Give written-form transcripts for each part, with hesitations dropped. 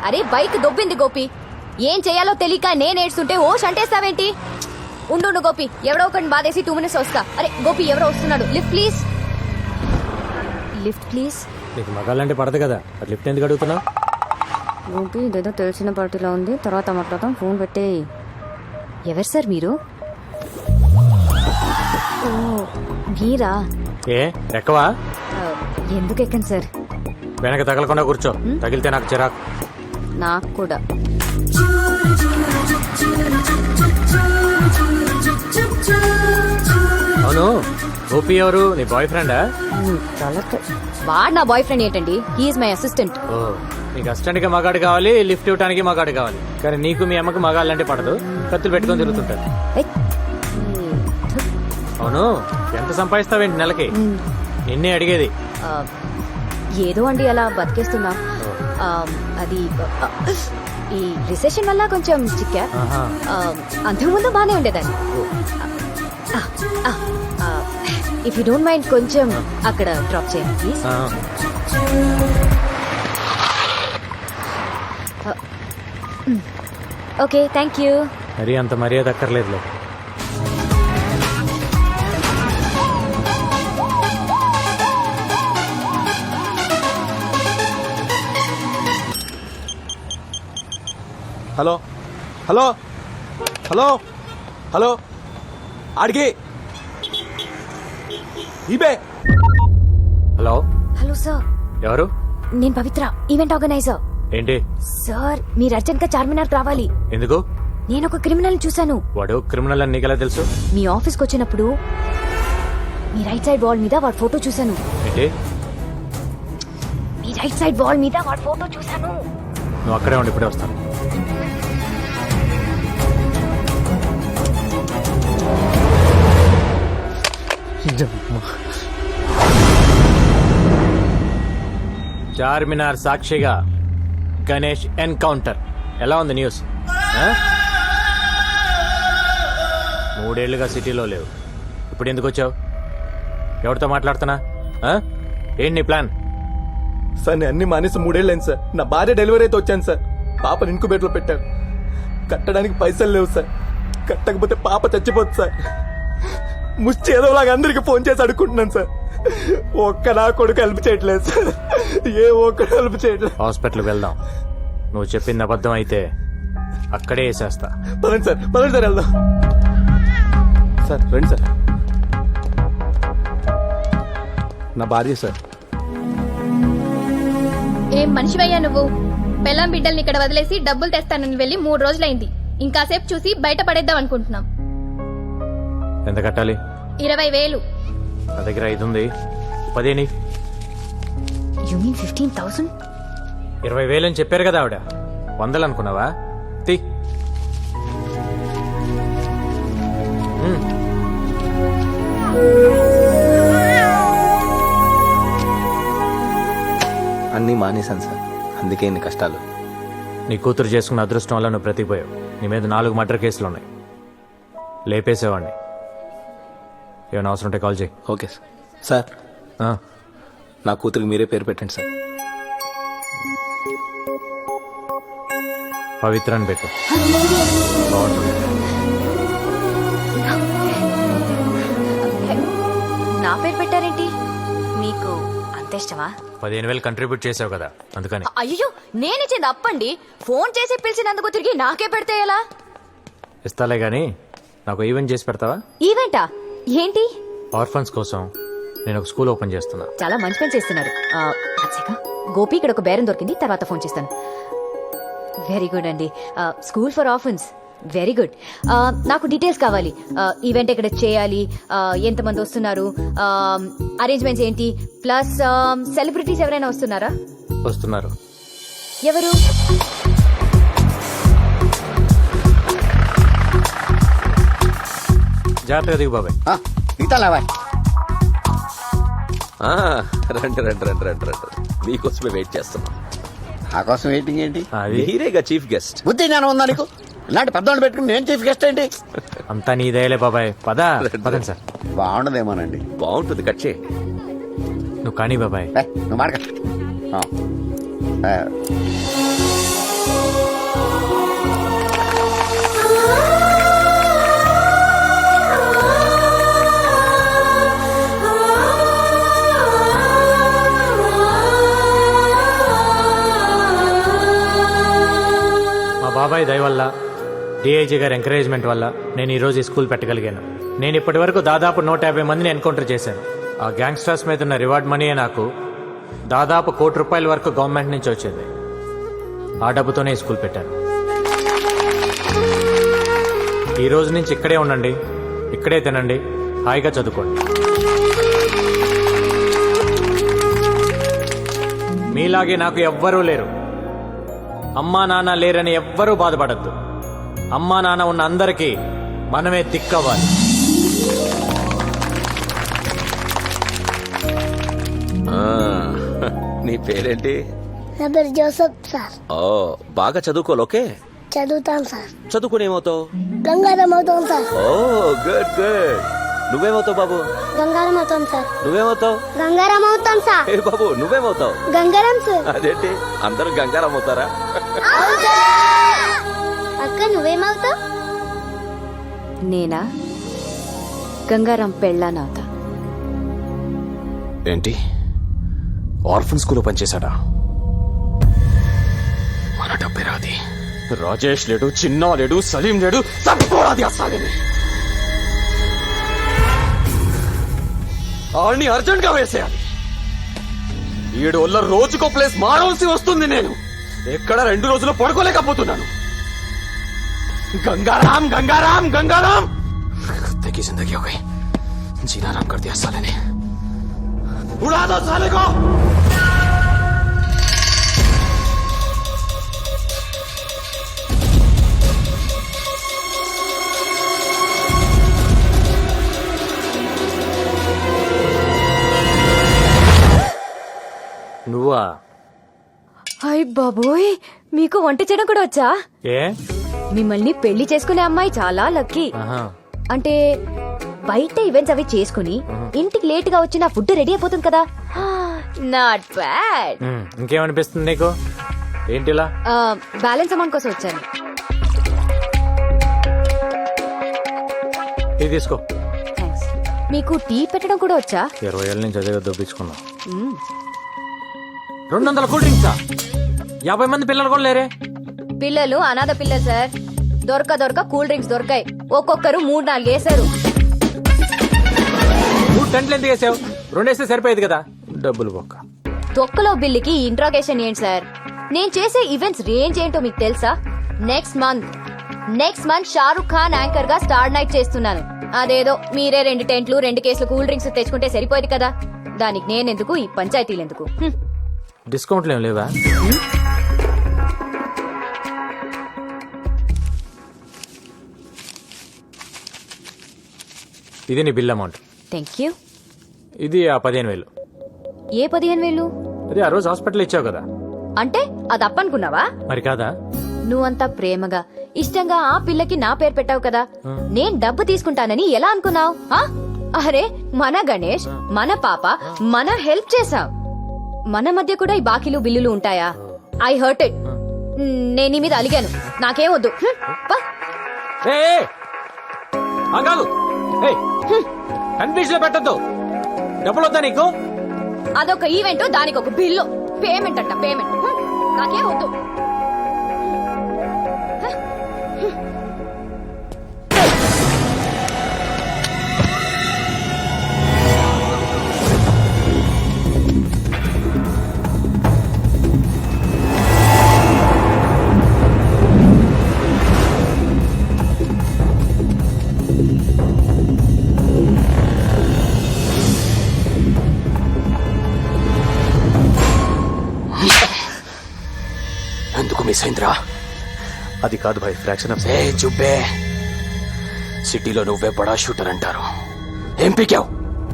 అరే బైక్ దొబ్బింది గోపి. ఏం చేయాలో తెలియక నేనేడ్చుంటే ఓ షంటేస్తావేంటి? ఉండు గోపి, ఎవడో ఒకటి బాధేసి 2 minutes వస్తా. అరే గోపి ఎవరో వస్తున్నాడు. Lift please. Lift please. నీకు మగాళ్ళంటే పడదు కదా, లిఫ్ట్ ఎందుకు అడుగుతున్నావు? గోపి ఇదేదో తెలిసిన పార్టీలో ఉంది, తర్వాత మాట్లాడతాం. ఫోన్ పెట్టే. ఎవరు సార్ మీరు? ఓ మీరా? ఏ ఎక్కవా? ఎందుకు ఎక్కండి సార్? వెనక తగలకుండా కూర్చో, తగిలితే నాకు చిరాకు. నాకు కూడా. అవును, గోపి ఎవరు? నీ బాయ్ ఫ్రెండా? వాడు నా బాయ్ ఫ్రెండ్ ఏంటండి? He is my assistant. ఓ, నీకు అసిస్టెంట్ గా మగాడు కావాలి, లిఫ్ట్ ఇవ్వడానికి మగాడు కావాలి. కానీ నీకు మీ అమ్మకి మగాళ్ళంటే పడదు, కత్తులు పెట్టుకొని తిరుగుతుంటారు. అవును, ఎంత సంపాదిస్తావేంటి నెలకి? నిన్నే అడిగేది. ఏదో అండి అలా బతికేస్తున్నా. అది ఈ రిసెషన్ వల్ల కొంచెం చిక్కా. అంతకుముందు బానే ఉండేదాన్ని. ఇఫ్ యూ డోంట్ మైండ్ కొంచెం అక్కడ డ్రాప్ చేయండి ప్లీజ్. Okay thank you. మరి అంత మర్యాద అక్కర్లేదులే. హలో హలో హలో హలో ఆడికి ఇబే. Hello hello sir. ఎవరు? నేను పవిత్ర, ఈవెంట్ ఆర్గనైజర్. ఏంటి సార్ మీరు అర్జెంట్ గా చార్మినార్ రావాలి. ఎందుకు? నేను ఒక క్రిమినల్ చూశాను. వాడు క్రిమినల్ అని నీకెలా తెలుసు? మీ ఆఫీస్కి వచ్చినప్పుడు మీ రైట్ సైడ్ వాల్ మీద వాడి ఫోటో చూశాను. ఏంటి? మీ రైట్ సైడ్ వాల్ మీద వాడి ఫోటో చూశాను. నువ్వు అక్కడే ఉండి ఇప్పుడే వస్తాను. చార్మినార్ సాక్షిగా గణేష్ ఎన్కౌంటర్. ఎలా ఉంది న్యూస్? 3 ఏళ్లుగా సిటీలో లేవు, ఇప్పుడు ఎందుకు వచ్చావు? ఎవరితో మాట్లాడుతున్నా? ఏంటి నీ ప్లాన్? సార్ నేను అన్ని మానేసి 3 ఏళ్ళైంది సార్. నా భార్య డెలివరీ అయితే వచ్చాను సార్. పాపను ఇంకుబేట్లో పెట్టారు. కట్టడానికి పైసలు లేవు సార్. కట్టకపోతే పాప చచ్చిపోతుంది సార్. ముష్టి ఏదోలాగా అందరికి ఫోన్ చేసి అడుక్కుంటున్నాను సార్. ఒక్క నా కొడుకు హెల్ప్ చేయట్లేదు సార్. ఏ ఒక్కడు హెల్ప్ చేయట్లేదు. హాస్పిటల్కి వెళ్దాం. నువ్వు చెప్పింది అబద్ధం అయితే అక్కడే వేసేస్తా. పదండి సార్, పదండి సార్, వెళ్దాం సార్. రండి సార్. నా భార్య సార్. ఏం మనిషివయ్యా నువ్వు? పెళ్ళాం బిడ్డల్ని ఇక్కడ వదిలేసి డబ్బులు తెస్తానని వెళ్ళి 3 రోజులైంది. ఇంకాసేపు చూసి బయట పడేద్దాం అనుకుంటున్నాం. ఎంత కట్టాలి? 20,000. నా దగ్గర 5 ఉంది. 10 యు మీన్ 15,000? 20,000 అని చెప్పారు కదా ఆవిడ. 100 అనుకున్నావా? తీ. అన్నీ మానేశాను సార్, అందుకే ఇన్ని కష్టాలు. నీ కూతురు చేసుకున్న అదృష్టం వల్ల నువ్వు బ్రతికిపోయావు. నీ మీద 4 మర్డర్ కేసులు ఉన్నాయి. లేపేసేవాడిని. ఏమైనా అవసరం ఉంటే కాల్ చేయి. Okay sir. సార్ నా కూతురికి మీరే పేరు పెట్టండి సార్. పవిత్ర అని పెట్టు. బాగుంటుంది. నా పేరు పెట్టారేంటి? మీకు అంత ఇష్టమా? 15,000 కంట్రిబ్యూట్ చేసావు కదా, అందుకని. అయ్యో నేనిచ్చింది అప్పండి. ఫోన్ చేసి పిలిచినందుకు తిరిగి నాకే పెడితే ఎలా? ఇస్తాలే గానీ నాకు ఈవెంట్ చేసి పెడతావా? ఈవెంటా? ఏంటి? ఆర్ఫన్స్ కోసం నేను ఒక స్కూల్ ఓపెన్ చేస్తున్నా. చాలా మంచి పని చేస్తున్నారు. గోపి ఇక్కడ ఒక బేరం దొరికింది, తర్వాత ఫోన్ చేస్తాను. వెరీ గుడ్ అండి. School for orphans, very good. నాకు డీటెయిల్స్ కావాలి. ఈవెంట్ ఎక్కడ చేయాలి, ఎంతమంది వస్తున్నారు, అరేంజ్మెంట్స్ ఏంటి, ప్లస్ సెలబ్రిటీస్ ఎవరైనా వస్తున్నారా? వస్తున్నారు. ఎవరు? జాగ్రత్తగా దిగు బాబాయ్. రండి రండి రండి రండి రండి. మీకోసమే వెయిట్ చేస్తున్నాం. నా కోసం వెయిటింగ్ ఏంటి? మీరేగా చీఫ్ గెస్ట్. బుద్ధి జ్ఞానం ఉందా నీకు? ఇలాంటి పెద్దవాళ్ళు పెట్టుకుని నేను చీఫ్ గెస్ట్ ఏంటి? అంతా నీదేలే బాబాయ్. పదండి సార్. బాగుండదేమోనండి. బాగుంటుంది, కట్ చేయి. నువ్వు కానీ బాబాయ్. నువ్వు మాట బాబాయ్ దయ వల్ల డిఐజీ గారి ఎంకరేజ్మెంట్ వల్ల నేను ఈరోజు ఈ స్కూల్ పెట్టగలిగాను. నేను ఇప్పటి వరకు దాదాపు 150 మందిని ఎన్కౌంటర్ చేశాను. ఆ గ్యాంగ్స్టర్స్ మీద ఉన్న రివార్డ్ మనీయే నాకు దాదాపు ₹1 కోటి వరకు గవర్నమెంట్ నుంచి వచ్చేది. ఆ డబ్బుతోనే ఈ స్కూల్ పెట్టాను. ఈ రోజు నుంచి ఇక్కడే ఉండండి, ఇక్కడే తినండి, హాయిగా చదువుకోండి. మీలాగే నాకు ఎవ్వరూ లేరు. అమ్మా నాన్న లేరని ఎవ్వరూ బాధపడద్దు. అమ్మా నాన్న ఉన్న అందరికీ మనమే దిక్కవ్వాలి. ఆ, నీ పేరేంటి? నా పేరు జోసఫ్ సార్. ఓ, బాగా చదువుకోవాలి. ఓకే, చదువుతాను సార్. చదువుకుని ఏమవుతావు? గంగారం అవుతాం సార్. ఓ గుడ్ గుడ్. నువ్వేమవుతావు బాబు? గంగారం అవుతాం సార్. నువ్వేమవుతావు? గంగారం అవుతాం సార్. ఏ బాబు, నువ్వేమవుతావు? గంగారం సార్. అదేంటి అందరూ గంగారం అవుతారా? అక్క నువ్వేమవుతావు? నేనా గంగారాం పెళ్ళానవుతా. ఏంటి ఆర్ఫన్ స్కూల్లో పనిచేశాడా? మన డబ్బే రాది. రాజేష్ లేడు, చిన్నా లేడు, సలీం లేడు, తట్టుకోరాది అసలు. ఆడిని అర్జెంట్ గా వేసేయాలి. 7 వల్ల రోజుకో ప్లేస్ మారవలసి వస్తుంది. నేను ఎక్కడ 2 రోజులు పడుకోలేకపోతున్నాను. गंगाराम गंगाराम गंगाराम की जिंदगी हो गई. जीना आराम कर दिया साले ने. उड़ा दो साले को. నువ్వా? హాయ్ బాబోయ్, మీకు వంట చేయడం కూడా వచ్చా? ఏ మిమ్మల్ని పెళ్లి చేసుకునే అమ్మాయి చాలా లక్కీ. ఆహా. అంటే బయట ఈవెంట్స్ అవి చేసుకుని ఇంటికి లేట్ గా వచ్చి నా ఫుడ్ రెడీ అయిపోతుంది కదా. Not bad. ఇంకేమనిపిస్తుంది నీకు? ఏంటిలా? బ్యాలెన్స్ అమౌంట్ కోసం వచ్చాను. ఇది తీసుకో. థ్యాంక్స్. మీకు టీ పెట్టడం కూడా వచ్చా? 20 ఏళ్ళ నుంచి అదే దొప్పించుకున్నా. 200 కూల్ డ్రింక్సా? 50 మంది పిల్లలు కూడా లేరే. పిల్లలు అనాథ పిల్లలు సార్. దొరక కూల్ డ్రింక్స్ దొరకాయి. ఒక్కొక్కరు 3-4 వేశారు. 3 టెంట్లు ఎందుకు వేసావు? 2 వేస్తే సరిపోయేది కదా. డబ్బులు బొక్క. తొక్కలో బిల్లుకి ఇంట్రాగేషన్ ఏంటి సార్? నేను చేసే ఈవెంట్స్ రేంజ్ ఏంటో మీకు తెలుసా? Next month Shahrukh Khan anchor గా స్టార్ నైట్ చేస్తున్నాను. అదేదో మీరే 2 టెంట్లు 2 కేసులు కూల్ డ్రింక్స్ తెచ్చుకుంటే సరిపోయేది కదా. దానికి నేనెందుకు, ఈ పంచాయతీలు ఎందుకు? డిస్కౌంట్లు ఏం లేవా? ఇది నీ బిల్ అమౌంట్. Thank you. ఇది ఆ 15,000. ఏ 15,000? అది ఆ రోజు హాస్పిటల్ ఇచ్చావు కదా. అంటే అది అప్పనుకున్నావా? మరి కాదా? నువ్వంతా ప్రేమగా ఇష్టంగా ఆ పిల్లకి నా పేరు పెట్టావు కదా. నేను డబ్బు తీసుకుంటానని ఎలా అనుకున్నావు? అరే మన గణేష్, మన పాప, మన హెల్ప్ చేసావు. మన మధ్య కూడా ఈ బాకీలు బిల్లులు ఉంటాయా? I hurt it. నేను నీ మీద అలిగాను. నాకేం వద్దు. కన్ఫ్యూజ్ లో పెట్టద్దు. డబ్బులు వద్దా నీకు? అదొక ఈవెంట్, దానికి ఒక బిల్లు. పేమెంట్ అంట పేమెంట్. నాకేం వద్దు. ఎందుకు మిస్ అయిందిరా? అది కాదు భాయ్, ఫ్రాక్షన్ ఆఫ్ ఏ చుబ్బే. సిటీలో నువ్వే బడా షూటర్ అంటారు. ఏం పీకావు?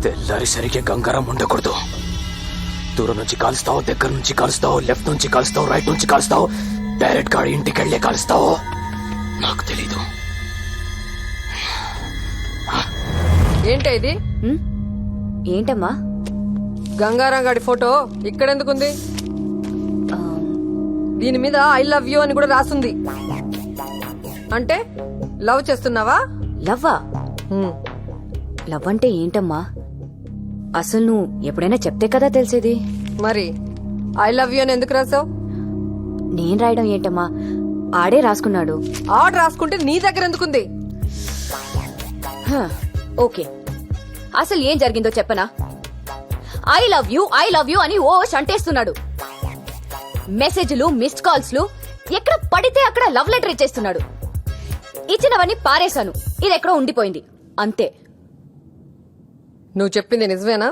తెల్లారి సరిగ్గా గంగారం ఉండకూడదు. దూరం నుంచి కాలుస్తావు, దగ్గర నుంచి కాలుస్తావు, లెఫ్ట్ నుంచి కాలుస్తావు, రైట్ నుంచి కాలుస్తావు, డైరెక్ట్ గా ఇంటికి వెళ్లే కాలుస్తావు. నాకు తెలీదు. ఏంటి ఇది? ఏంటమ్మా? గంగారాం గాడి ఫోటో ఇక్కడెందుకుంది? దీని మీద ఐ లవ్ యూ అని కూడా రాసుంది. అంటే లవ్ చేస్తున్నావా? లవ్వా? లవ్ అంటే ఏంటమ్మా? అసలు నువ్వు ఎప్పుడైనా చెప్తే కదా తెలిసేది. మరి ఐ లవ్ యూ అని ఎందుకు రాసావు? నేను రాయడం ఏంటమ్మా? ఆడే రాసుకున్నాడు. ఆర్డర్ రాసుకుంటే నీ దగ్గర ఎందుకుంది? హ, ఓకే, అసలు ఏం జరిగిందో చెప్పనా? ఐ లవ్ యూ అని ఓ అంటేస్తున్నాడు. మెసేజ్లు, మిస్డ్ కాల్స్లు ఎక్కడ పడితే అక్కడ లవ్ లెటర్ ఇచ్చేస్తున్నాడు. ఇచ్చినవన్నీ పారేశాను, ఇది ఎక్కడో ఉండిపోయింది అంతే. నువ్వు చెప్పింది నిజమేనా?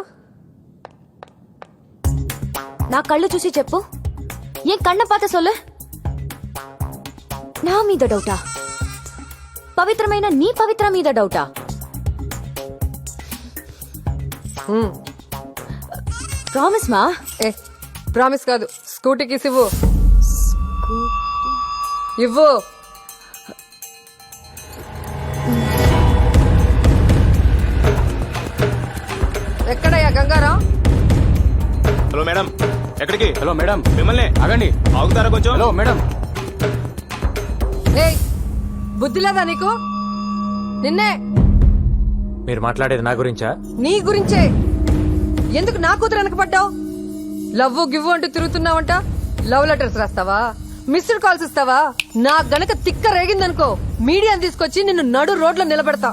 నా కళ్ళు చూసి చెప్పు, ఏం కన్న పాత సొల్లు? నా మీద డౌటా? పవిత్రమైన నీ పవిత్ర మీద డౌటా? ప్రామిస్ మా. ఏ ప్రామిస్ కాదు, స్కూటీకి ఇవ్వు. ఇవ్వు. ఎక్కడయ్యా గంగారాం? హలో మేడం, ఎక్కడికి? హలో మేడం, మిమ్మల్ని ఆగండి. ఆగుతారా కొంచెం? హలో మేడం, ఏయ్, బుద్ధి లేదా నీకు? నిన్నే. మీరు మాట్లాడేది నా గురించా? నీ గురించే. ఎందుకు నా కూతురు వెనకపడ్డావు? లవ్ గివ్ అంటూ తిరుగుతున్నావంట. లవ్ లెటర్స్ రాస్తావా? మిస్డ్ కాల్స్ ఇస్తావా? నా గనక తిక్క రేగిందనుకో, మీడియాని తీసుకొచ్చి నిన్ను నడు రోడ్లో నిలబెడతా.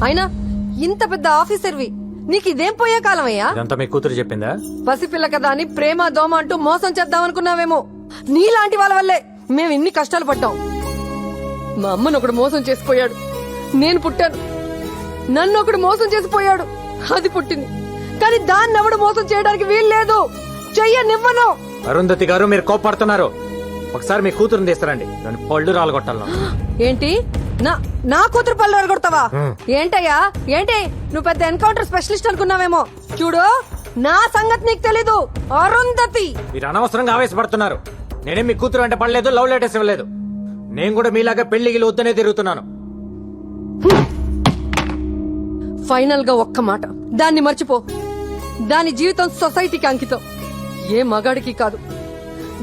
అయినా ఇంత పెద్ద ఆఫీసర్వి, నీకు ఇదేం పోయే కాలమయ్యా? ఇదంతా మీ కూతురు చెప్పిందా? పసిపిల్ల కదా అని ప్రేమ దోమ అంటూ మోసం చేద్దామనుకున్నావేమో. నీలాంటి వాళ్ళ వల్లే మేము ఇన్ని కష్టాలు పడ్డాం. మా అమ్మను ఒకడు మోసం చేసిపోయాడు, నేను పుట్టాను. నన్ను ఒకడు మోసం చేసిపోయాడు, అది పుట్టింది. కానీ దాన్ని ఎవడు మోసం చేయడానికి వీల్లేదు. చెయ్యనివ్వను. అరుంధతి గారు, మీరు కోపడుతున్నారు. ఒకసారి మీ కూతురుని తీస్తారండి, నన్ను పళ్ళు రాలగొట్టాలను. ఏంటి? నా కూతురు పళ్ళు అరగొడతావా? ఏంటయ్యా ఏంటి? నువ్వు పెద్ద ఎన్కౌంటర్ స్పెషలిస్ట్ అనుకున్నావేమో. చూడు, నా సంగతి నీకు తెలీదు. అరుంధతి, మీరు అనవసరంగా ఆవేశపడుతున్నారు. నేనేం మీ కూతురు అంటే పడలేదు, లవ్ లెటర్స్ ఇవ్వలేదు. నేను కూడా మీలాగా పెళ్లికి వద్దనే తిరుగుతున్నాను. ఫైనల్ గా ఒక్క మాట, దాన్ని మర్చిపో. దాని జీవితం సొసైటీకి అంకితం, ఏ మగాడికి కాదు.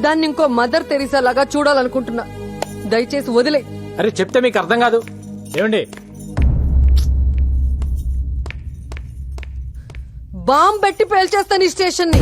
దాన్ని ఇంకో మదర్ తెరీసా లాగా చూడాలనుకుంటున్నా. దయచేసి వదిలే. అరే చెప్తే మీకు అర్థం కాదు. ఏమండి, బాంబ్ పెట్టి పేల్చేస్తాను ఈ స్టేషన్ ని.